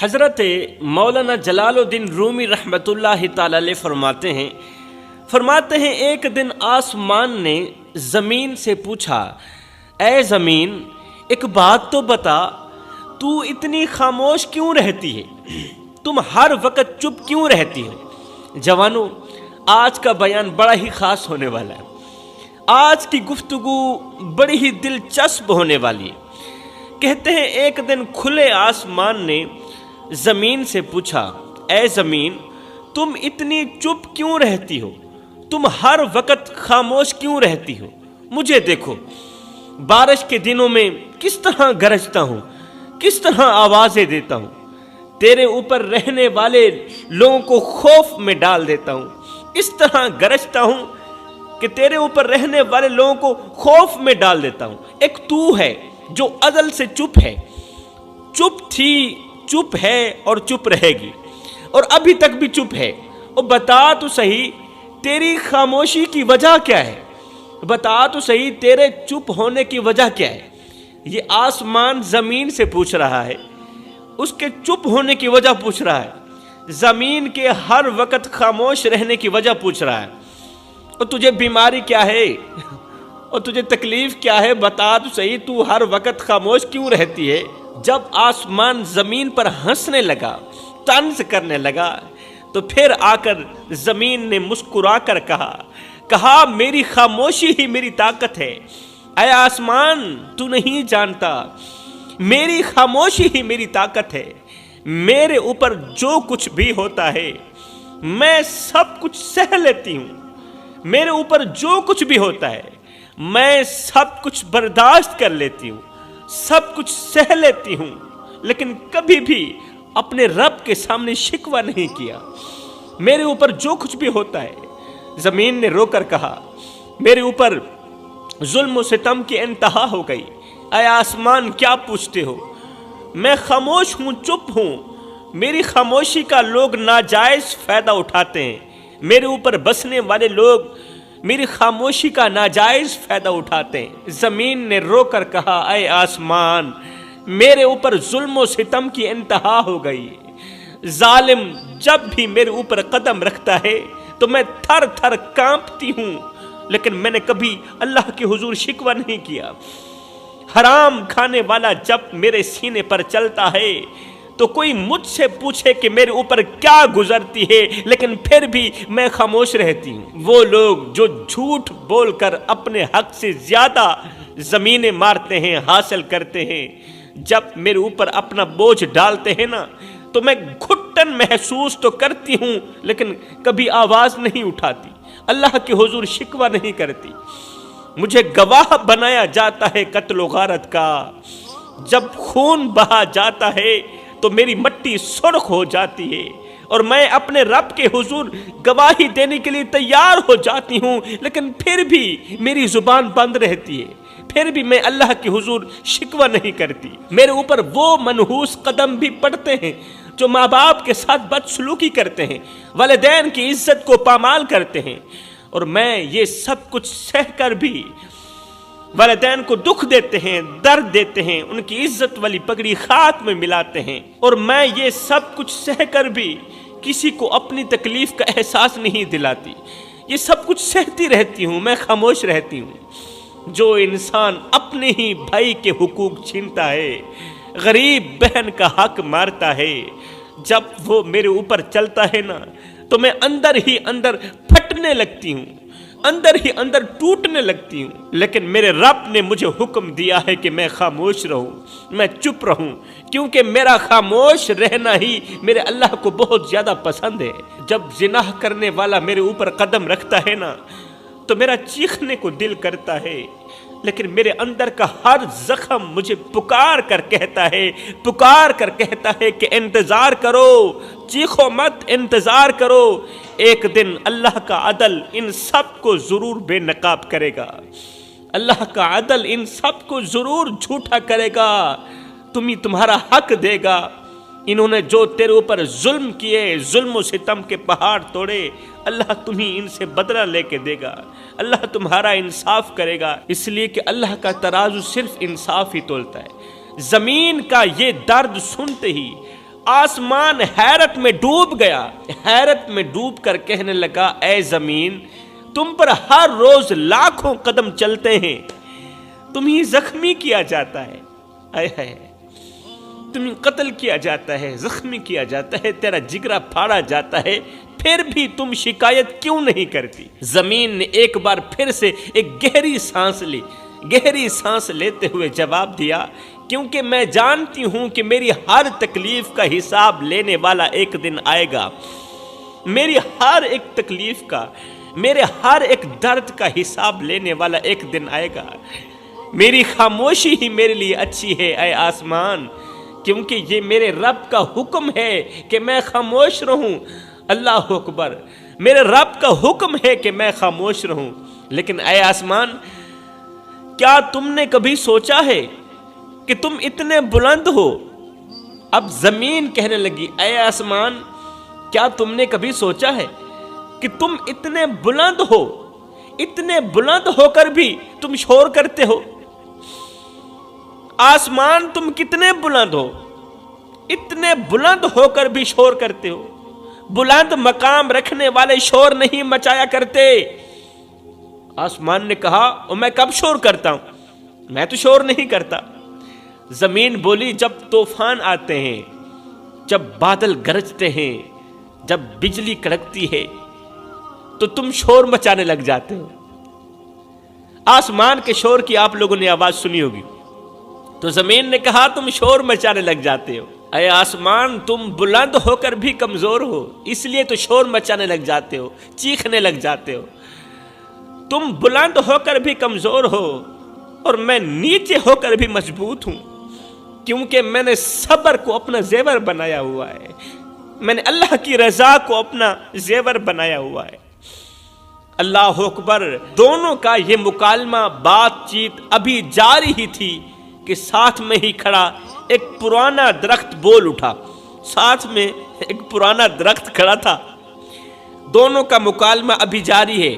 حضرت مولانا جلال الدین رومی رحمۃ اللہ تعالی علیہ فرماتے ہیں ایک دن آسمان نے زمین سے پوچھا، اے زمین ایک بات تو بتا، تو اتنی خاموش کیوں رہتی ہے؟ تم ہر وقت چپ کیوں رہتی ہو؟ جوانوں، آج کا بیان بڑا ہی خاص ہونے والا ہے۔ آج کی گفتگو بڑی ہی دلچسپ ہونے والی ہے۔ کہتے ہیں ایک دن کھلے آسمان نے زمین سے پوچھا، اے زمین تم اتنی چپ کیوں رہتی ہو؟ تم ہر وقت خاموش کیوں رہتی ہو؟ مجھے دیکھو، بارش کے دنوں میں کس طرح گرجتا ہوں، کس طرح آوازیں دیتا ہوں، تیرے اوپر رہنے والے لوگوں کو خوف میں ڈال دیتا ہوں، اس طرح گرجتا ہوں کہ تیرے اوپر رہنے والے لوگوں کو خوف میں ڈال دیتا ہوں۔ ایک تو ہے جو ازل سے چپ ہے، چپ تھی، چپ ہے اور چپ رہے گی، اور ابھی تک بھی چپ ہے۔ اور بتا تو صحیح تیری خاموشی کی وجہ کیا ہے؟ بتا تو صحیح تیرے چپ ہونے کی وجہ کیا ہے؟ یہ آسمان زمین سے پوچھ رہا ہے، اس کے چپ ہونے کی وجہ پوچھ رہا ہے، زمین کے ہر وقت خاموش رہنے کی وجہ پوچھ رہا ہے۔ اور تجھے بیماری کیا ہے اور تجھے تکلیف کیا ہے؟ بتا تو صحیح تو ہر وقت خاموش کیوں رہتی ہے؟ جب آسمان زمین پر ہنسنے لگا، طنز کرنے لگا، تو پھر آ کر زمین نے مسکرا کر کہا میری خاموشی ہی میری طاقت ہے۔ اے آسمان تو نہیں جانتا، میری خاموشی ہی میری طاقت ہے۔ میرے اوپر جو کچھ بھی ہوتا ہے میں سب کچھ سہ لیتی ہوں، میرے اوپر جو کچھ بھی ہوتا ہے میں سب کچھ برداشت کر لیتی ہوں، سب کچھ سہ لیتی ہوں، لیکن کبھی بھی اپنے رب کے سامنے شکوہ نہیں کیا۔ میرے اوپر جو کچھ بھی ہوتا ہے، زمین نے رو کر کہا، میرے اوپر ظلم و ستم کی انتہا ہو گئی۔ اے آسمان کیا پوچھتے ہو؟ میں خاموش ہوں، چپ ہوں، میری خاموشی کا لوگ ناجائز فائدہ اٹھاتے ہیں، میرے اوپر بسنے والے لوگ میری خاموشی کا ناجائز فائدہ اٹھاتے ہیں۔ زمین نے رو کر کہا، اے آسمان میرے اوپر ظلم و ستم کی انتہا ہو گئی، ظالم جب بھی میرے اوپر قدم رکھتا ہے تو میں تھر تھر کانپتی ہوں، لیکن میں نے کبھی اللہ کے حضور شکوہ نہیں کیا۔ حرام کھانے والا جب میرے سینے پر چلتا ہے تو کوئی مجھ سے پوچھے کہ میرے اوپر کیا گزرتی ہے، لیکن پھر بھی میں خاموش رہتی ہوں۔ وہ لوگ جو جھوٹ بول کر اپنے حق سے زیادہ زمینیں مارتے ہیں، حاصل کرتے ہیں، جب میرے اوپر اپنا بوجھ ڈالتے ہیں نا تو میں گھٹن محسوس تو کرتی ہوں، لیکن کبھی آواز نہیں اٹھاتی، اللہ کے حضور شکوہ نہیں کرتی۔ مجھے گواہ بنایا جاتا ہے قتل و غارت کا، جب خون بہا جاتا ہے تو میری مٹی سرخ ہو جاتی ہے، اور میں اپنے رب کے حضور گواہی دینے کے لیے تیار ہو جاتی ہوں، لیکن پھر بھی میری زبان بند رہتی ہے، پھر بھی میں اللہ کے حضور شکوہ نہیں کرتی۔ میرے اوپر وہ منحوس قدم بھی پڑتے ہیں جو ماں باپ کے ساتھ بدسلوکی کرتے ہیں، والدین کی عزت کو پامال کرتے ہیں، اور میں یہ سب کچھ سہ کر بھی والدین کو دکھ دیتے ہیں، درد دیتے ہیں، ان کی عزت والی پگڑی خاک میں ملاتے ہیں، اور میں یہ سب کچھ سہ کر بھی کسی کو اپنی تکلیف کا احساس نہیں دلاتی، یہ سب کچھ سہتی رہتی ہوں، میں خاموش رہتی ہوں۔ جو انسان اپنے ہی بھائی کے حقوق چھینتا ہے، غریب بہن کا حق مارتا ہے، جب وہ میرے اوپر چلتا ہے نا تو میں اندر ہی اندر پھٹنے لگتی ہوں، اندر ہی اندر ٹوٹنے لگتی ہوں، لیکن میرے رب نے مجھے حکم دیا ہے کہ میں خاموش رہوں، میں چپ رہوں، کیونکہ میرا خاموش رہنا ہی میرے اللہ کو بہت زیادہ پسند ہے۔ جب زنا کرنے والا میرے اوپر قدم رکھتا ہے نا تو میرا چیخنے کو دل کرتا ہے، لیکن میرے اندر کا ہر زخم مجھے پکار کر کہتا ہے کہ انتظار کرو، چیخو مت، انتظار کرو، ایک دن اللہ کا عدل ان سب کو ضرور بے نقاب کرے گا، اللہ کا عدل ان سب کو ضرور جھوٹا کرے گا، تمہارا حق دے گا۔ انہوں نے جو تیرے اوپر ظلم کیے، ظلم و ستم کے پہاڑ توڑے، اللہ تمہیں ان سے بدلہ لے کے دے گا، اللہ تمہارا انصاف کرے گا، اس لیے کہ اللہ کا ترازو صرف انصاف ہی تولتا ہے۔ زمین کا یہ درد سنتے ہی آسمان حیرت میں ڈوب گیا، حیرت میں ڈوب کر کہنے لگا اے زمین، تم پر ہر روز لاکھوں قدم چلتے ہیں، تمہیں زخمی کیا جاتا ہے، اے ہے تمہیں قتل کیا جاتا ہے، زخمی کیا جاتا ہے، تیرا جگرہ پھاڑا جاتا ہے، پھر بھی تم شکایت کیوں نہیں کرتی؟ زمین نے ایک بار پھر سے ایک گہری سانس لی، گہری سانس لیتے ہوئے جواب دیا، کیونکہ میں جانتی ہوں کہ میری ہر تکلیف کا حساب لینے والا ایک دن آئے گا، میری ہر ایک تکلیف کا، میرے ہر ایک درد کا حساب لینے والا ایک دن آئے گا۔ میری خاموشی ہی میرے لیے اچھی ہے اے آسمان، کیونکہ یہ میرے رب کا حکم ہے کہ میں خاموش رہوں۔ اللہ اکبر، میرے رب کا حکم ہے کہ میں خاموش رہوں۔ لیکن اے آسمان، کیا تم نے کبھی سوچا ہے کہ تم اتنے بلند ہو؟ اب زمین کہنے لگی اے آسمان، کیا تم نے کبھی سوچا ہے کہ تم اتنے بلند ہو، اتنے بلند ہو کر بھی تم شور کرتے ہو؟ آسمان تم کتنے بلند ہو، اتنے بلند ہو کر بھی شور کرتے ہو۔ بلند مقام رکھنے والے شور نہیں مچایا کرتے۔ آسمان نے کہا اور میں کب شور کرتا ہوں؟ میں تو شور نہیں کرتا۔ زمین بولی جب طوفان آتے ہیں، جب بادل گرجتے ہیں، جب بجلی کڑکتی ہے تو تم شور مچانے لگ جاتے ہو۔ آسمان کے شور کی آپ لوگوں نے آواز سنی ہوگی۔ تو زمین نے کہا تم شور مچانے لگ جاتے ہو۔ اے آسمان، تم بلند ہو کر بھی کمزور ہو، اس لیے تو شور مچانے لگ جاتے ہو، چیخنے لگ جاتے ہو۔ تم بلند ہو کر بھی کمزور ہو اور میں نیچے ہو کر بھی مضبوط ہوں، کیونکہ میں نے صبر کو اپنا زیور بنایا ہوا ہے، میں نے اللہ کی رضا کو اپنا زیور بنایا ہوا ہے۔ اللہ اکبر۔ دونوں کا یہ مکالمہ، بات چیت ابھی جاری ہی تھی کہ ساتھ میں ہی کھڑا ایک پرانا درخت بول اٹھا۔ ساتھ میں ایک پرانا درخت کھڑا تھا۔ دونوں کا مکالمہ ابھی جاری ہے،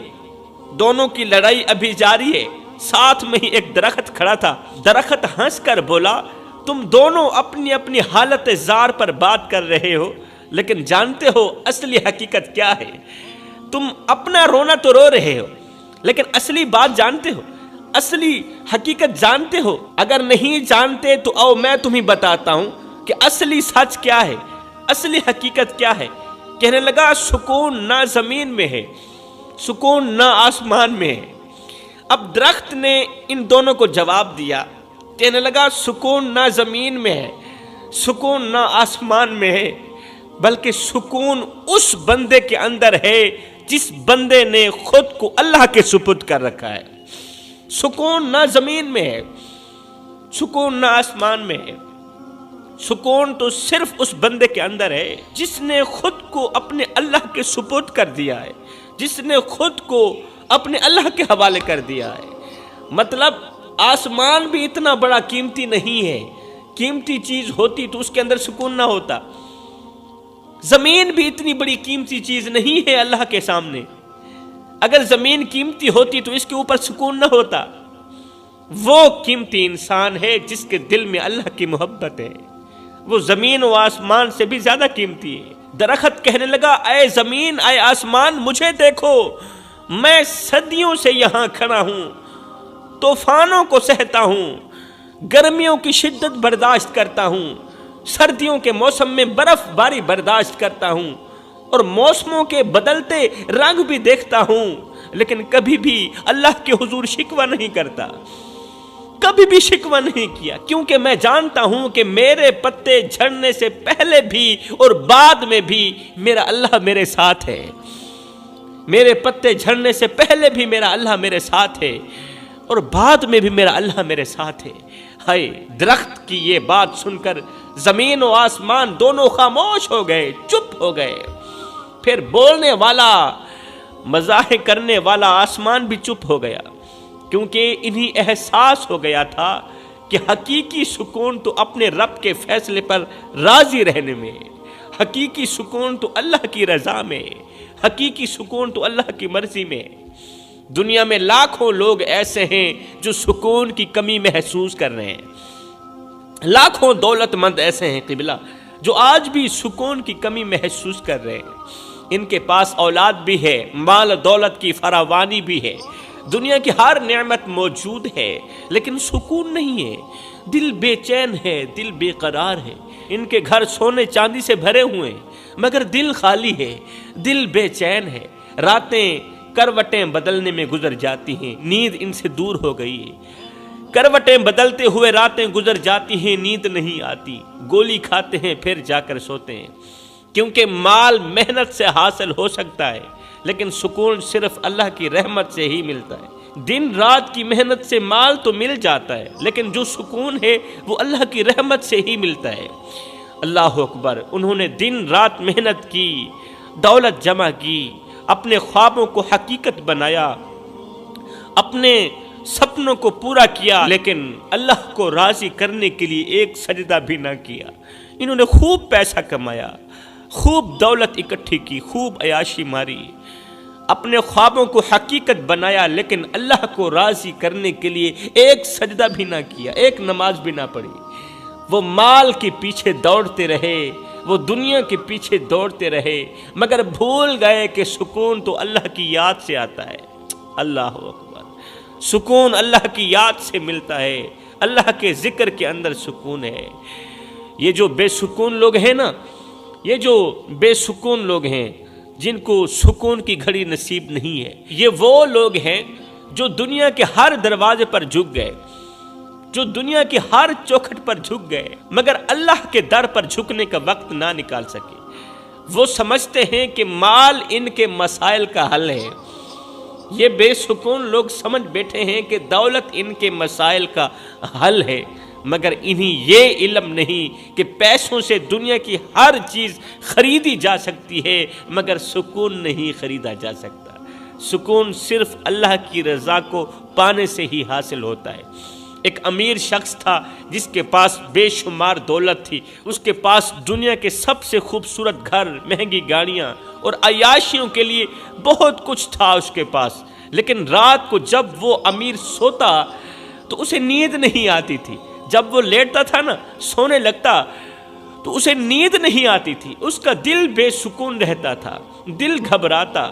دونوں کی لڑائی ابھی جاری ہے۔ ساتھ میں ہی ایک درخت کھڑا تھا۔ درخت ہنس کر بولا تم دونوں اپنی اپنی حالت زار پر بات کر رہے ہو، لیکن جانتے ہو اصلی حقیقت کیا ہے؟ تم اپنا رونا تو رو رہے ہو، لیکن اصلی بات جانتے ہو؟ اصلی حقیقت جانتے ہو؟ اگر نہیں جانتے تو آؤ میں تمہیں بتاتا ہوں کہ اصلی سچ کیا ہے، اصلی حقیقت کیا ہے۔ کہنے لگا سکون نہ زمین میں ہے، سکون نہ آسمان میں ہے۔ اب درخت نے ان دونوں کو جواب دیا، کہنے لگا سکون نہ زمین میں ہے، سکون نہ آسمان میں ہے، بلکہ سکون اس بندے کے اندر ہے جس بندے نے خود کو اللہ کے سپرد کر رکھا ہے۔ سکون نہ زمین میں ہے، سکون نہ آسمان میں ہے، سکون تو صرف اس بندے کے اندر ہے جس نے خود کو اپنے اللہ کے سپرد کر دیا ہے، جس نے خود کو اپنے اللہ کے حوالے کر دیا ہے۔ مطلب آسمان بھی اتنا بڑا قیمتی نہیں ہے، قیمتی چیز ہوتی تو اس کے اندر سکون نہ ہوتا۔ زمین بھی اتنی بڑی قیمتی چیز نہیں ہے اللہ کے سامنے، اگر زمین قیمتی ہوتی تو اس کے اوپر سکون نہ ہوتا۔ وہ قیمتی انسان ہے جس کے دل میں اللہ کی محبت ہے، وہ زمین و آسمان سے بھی زیادہ قیمتی ہے۔ درخت کہنے لگا اے زمین، اے آسمان، مجھے دیکھو، میں صدیوں سے یہاں کھڑا ہوں، طوفانوں کو سہتا ہوں، گرمیوں کی شدت برداشت کرتا ہوں، سردیوں کے موسم میں برف باری برداشت کرتا ہوں، اور موسموں کے بدلتے رنگ بھی دیکھتا ہوں، لیکن کبھی بھی اللہ کے حضور شکوہ نہیں کرتا، کبھی بھی شکوہ نہیں کیا، کیونکہ میں جانتا ہوں کہ میرے پتے جھڑنے سے پہلے بھی اور بعد میں بھی میرا اللہ میرے ساتھ ہے۔ میرے پتے جھڑنے سے پہلے بھی میرا اللہ میرے ساتھ ہے اور بعد میں بھی میرا اللہ میرے ساتھ ہے۔ ہائے، درخت کی یہ بات سن کر زمین و آسمان دونوں خاموش ہو گئے، چپ ہو گئے۔ پھر بولنے والا، مزاح کرنے والا آسمان بھی چپ ہو گیا، کیونکہ انہیں احساس ہو گیا تھا کہ حقیقی سکون تو اپنے رب کے فیصلے پر راضی رہنے میں، حقیقی سکون تو اللہ کی رضا میں، حقیقی سکون تو اللہ کی مرضی میں۔ دنیا میں لاکھوں لوگ ایسے ہیں جو سکون کی کمی محسوس کر رہے ہیں، لاکھوں دولت مند ایسے ہیں قبلہ جو آج بھی سکون کی کمی محسوس کر رہے ہیں۔ ان کے پاس اولاد بھی ہے، مال دولت کی فراوانی بھی ہے، دنیا کی ہر نعمت موجود ہے، لیکن سکون نہیں ہے۔ دل بے چین ہے، دل بے قرار ہے۔ ان کے گھر سونے چاندی سے بھرے ہوئے ہیں، مگر دل خالی ہے، دل بے چین ہے۔ راتیں کروٹیں بدلنے میں گزر جاتی ہیں، نیند ان سے دور ہو گئی ہے۔ کروٹیں بدلتے ہوئے راتیں گزر جاتی ہیں، نیند نہیں آتی۔ گولی کھاتے ہیں پھر جا کر سوتے ہیں، کیونکہ مال محنت سے حاصل ہو سکتا ہے، لیکن سکون صرف اللہ کی رحمت سے ہی ملتا ہے۔ دن رات کی محنت سے مال تو مل جاتا ہے، لیکن جو سکون ہے وہ اللہ کی رحمت سے ہی ملتا ہے۔ اللہ اکبر! انہوں نے دن رات محنت کی، دولت جمع کی، اپنے خوابوں کو حقیقت بنایا، اپنے سپنوں کو پورا کیا، لیکن اللہ کو راضی کرنے کے لیے ایک سجدہ بھی نہ کیا۔ انہوں نے خوب پیسہ کمایا، خوب دولت اکٹھی کی، خوب عیاشی ماری، اپنے خوابوں کو حقیقت بنایا، لیکن اللہ کو راضی کرنے کے لیے ایک سجدہ بھی نہ کیا، ایک نماز بھی نہ پڑھی۔ وہ مال کے پیچھے دوڑتے رہے، وہ دنیا کے پیچھے دوڑتے رہے، مگر بھول گئے کہ سکون تو اللہ کی یاد سے آتا ہے۔ اللہ اکبر! سکون اللہ کی یاد سے ملتا ہے، اللہ کے ذکر کے اندر سکون ہے۔ یہ جو بے سکون لوگ ہیں نا، یہ جو بے سکون لوگ ہیں جن کو سکون کی گھڑی نصیب نہیں ہے، یہ وہ لوگ ہیں جو دنیا کے ہر دروازے پر جھک گئے، جو دنیا کی ہر چوکھٹ پر جھک گئے، مگر اللہ کے در پر جھکنے کا وقت نہ نکال سکے۔ وہ سمجھتے ہیں کہ مال ان کے مسائل کا حل ہے۔ یہ بے سکون لوگ سمجھ بیٹھے ہیں کہ دولت ان کے مسائل کا حل ہے، مگر انہیں یہ علم نہیں کہ پیسوں سے دنیا کی ہر چیز خریدی جا سکتی ہے، مگر سکون نہیں خریدا جا سکتا۔ سکون صرف اللہ کی رضا کو پانے سے ہی حاصل ہوتا ہے۔ ایک امیر شخص تھا جس کے پاس بے شمار دولت تھی، اس کے پاس دنیا کے سب سے خوبصورت گھر، مہنگی گاڑیاں اور عیاشیوں کے لیے بہت کچھ تھا اس کے پاس، لیکن رات کو جب وہ امیر سوتا تو اسے نیند نہیں آتی تھی۔ جب وہ لیٹتا تھا نا، سونے لگتا تو اسے نیند نہیں آتی تھی، اس کا دل بے سکون رہتا تھا، دل گھبراتا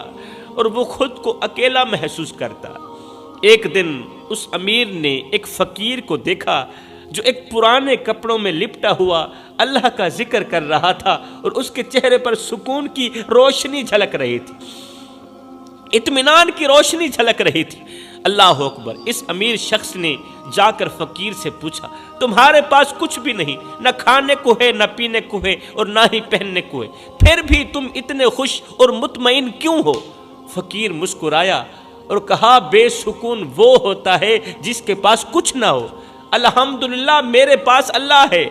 اور وہ خود کو اکیلا محسوس کرتا۔ ایک دن اس امیر نے ایک فقیر کو دیکھا جو ایک پرانے کپڑوں میں لپٹا ہوا اللہ کا ذکر کر رہا تھا، اور اس کے چہرے پر سکون کی روشنی جھلک رہی تھی، اطمینان کی روشنی جھلک رہی تھی۔ اللہ اکبر! اس امیر شخص نے جا کر فقیر سے پوچھا، تمہارے پاس کچھ بھی نہیں، نہ کھانے کو ہے، نہ پینے کو ہے، اور نہ ہی پہننے کو ہے، پھر بھی تم اتنے خوش اور مطمئن کیوں ہو؟ فقیر مسکرایا اور کہا، بے سکون وہ ہوتا ہے جس کے پاس کچھ نہ ہو۔ الحمدللہ میرے پاس اللہ ہے۔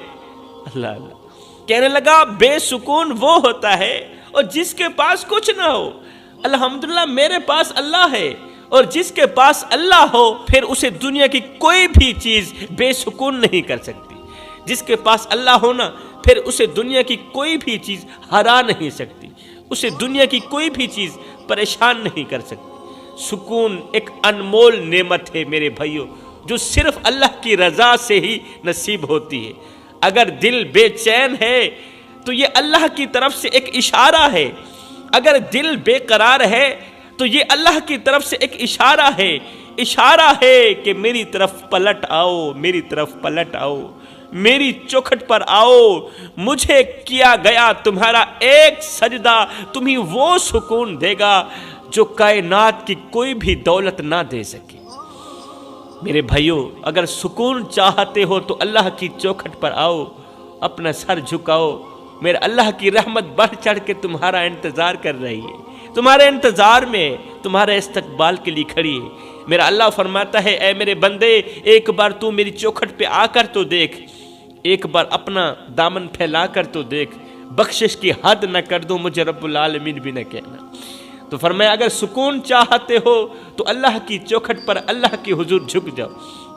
اللہ اللہ کہنے لگا، بے سکون وہ ہوتا ہے اور جس کے پاس کچھ نہ ہو۔ الحمدللہ میرے پاس اللہ ہے، اور جس کے پاس اللہ ہو پھر اسے دنیا کی کوئی بھی چیز بے سکون نہیں کر سکتی۔ جس کے پاس اللہ ہونا پھر اسے دنیا کی کوئی بھی چیز ہرا نہیں سکتی، اسے دنیا کی کوئی بھی چیز پریشان نہیں کر سکتی۔ سکون ایک انمول نعمت ہے میرے بھائیوں، جو صرف اللہ کی رضا سے ہی نصیب ہوتی ہے۔ اگر دل بے چین ہے تو یہ اللہ کی طرف سے ایک اشارہ ہے، اگر دل بے قرار ہے تو یہ اللہ کی طرف سے ایک اشارہ ہے کہ میری طرف پلٹ آؤ، میری طرف پلٹ آؤ، میری چوکھٹ پر آؤ، مجھے کیا گیا تمہارا ایک سجدہ تمہیں وہ سکون دے گا جو کائنات کی کوئی بھی دولت نہ دے سکے۔ میرے بھائیوں، اگر سکون چاہتے ہو تو اللہ کی چوکھٹ پر آؤ، اپنا سر جھکاؤ، میرے اللہ کی رحمت بڑھ چڑھ کے تمہارا انتظار کر رہی ہے، تمہارے انتظار میں، تمہارے استقبال کے لیے کھڑی ہے۔ میرا اللہ فرماتا ہے، اے میرے بندے، ایک بار تو میری چوکھٹ پہ آ کر تو دیکھ، ایک بار اپنا دامن پھیلا کر تو دیکھ، بخشش کی حد نہ کر دوں، مجھے رب العالمین بھی نہ کہنا۔ تو فرمایا، اگر سکون چاہتے ہو تو اللہ کی چوکھٹ پر اللہ کے حضور جھک جاؤ،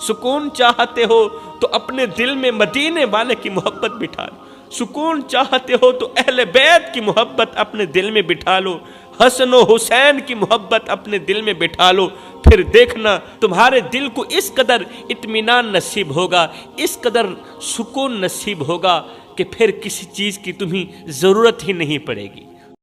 سکون چاہتے ہو تو اپنے دل میں مدینے والے کی محبت بٹھا لو، سکون چاہتے ہو تو اہل بیت کی محبت اپنے دل میں بٹھا لو، حسن و حسین کی محبت اپنے دل میں بٹھا لو، پھر دیکھنا تمہارے دل کو اس قدر اطمینان نصیب ہوگا، اس قدر سکون نصیب ہوگا کہ پھر کسی چیز کی تمہیں ضرورت ہی نہیں پڑے گی۔